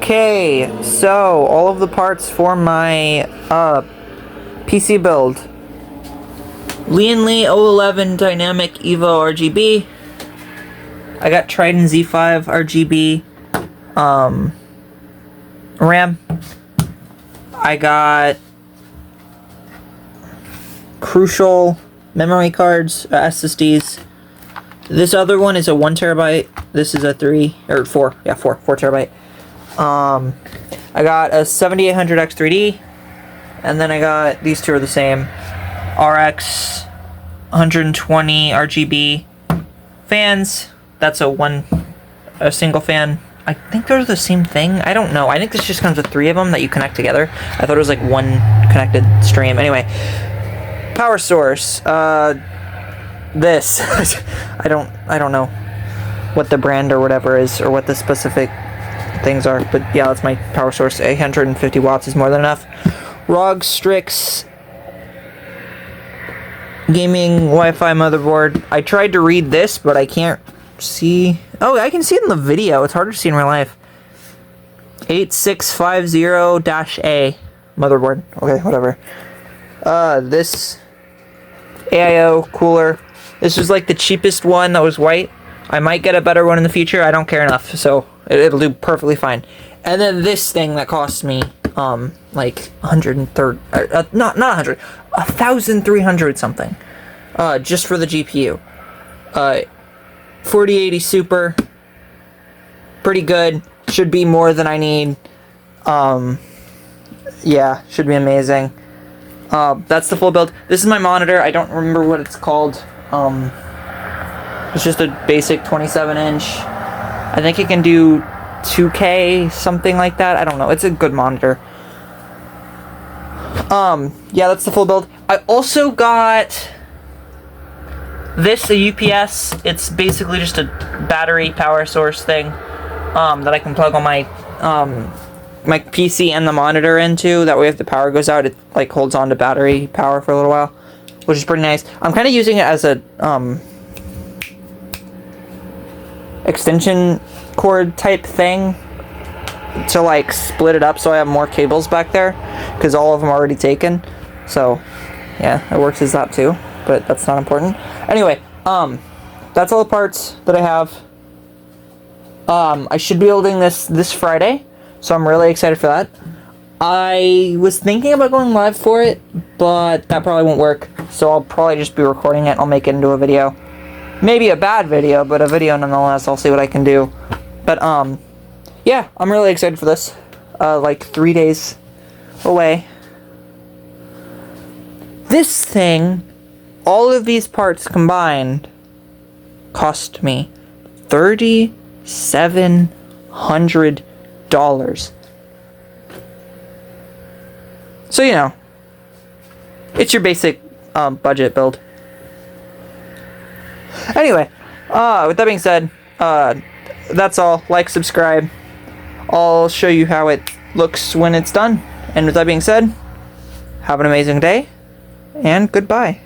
Okay, so all of the parts for my PC build. Lian 011 Dynamic Evo RGB. I got Trident Z5 RGB RAM. I got Crucial memory cards, SSDs. This other one is a 1 terabyte. This is a 4 terabyte. I got a 7800X3D, and then I got these two are the same. RX 120 RGB fans. That's a single fan. I think they're the same thing. I don't know. I think this just comes with 3 of them that you connect together. I thought it was like one connected stream. Anyway, power source. This I don't know what the brand or whatever is, or what the specific things are, but yeah, that's my power source. 850 watts is more than enough. ROG Strix gaming Wi-Fi motherboard. I tried to read this, but I can't see. Oh, I can see it in the video. It's harder to see in real life. 8650-A motherboard. Okay, whatever. This AIO cooler. This was like the cheapest one that was white. I might get a better one in the future. I don't care enough, so it'll do perfectly fine. And then this thing that cost me like 130, not 100, 1,300 something, just for the GPU. 4080 Super, pretty good. Should be more than I need. Yeah, should be amazing. That's the full build. This is my monitor. I don't remember what it's called. It's just a basic 27-inch. I think it can do 2K, something like that. I don't know. It's a good monitor. Yeah, that's the full build. I also got this, a UPS. It's basically just a battery power source thing that I can plug on my my PC and the monitor into. That way, if the power goes out, it like holds on to battery power for a little while, which is pretty nice. I'm kind of using it as a extension cord type thing to like split it up, so I have more cables back there because all of them are already taken. So yeah, it works as that too, but that's not important. Anyway, that's all the parts that I have. I should be building this Friday, so I'm really excited for that. I was thinking about going live for it, but that probably won't work, so I'll probably just be recording it. I'll make it into a video. Maybe a bad video, but a video nonetheless. I'll see what I can do. But, yeah, I'm really excited for this. Like 3 days away. This thing, all of these parts combined, cost me $3,700. So, you know, it's your basic budget build. Anyway, with that being said, that's all. Like, subscribe. I'll show you how it looks when it's done. And with that being said, have an amazing day, and goodbye.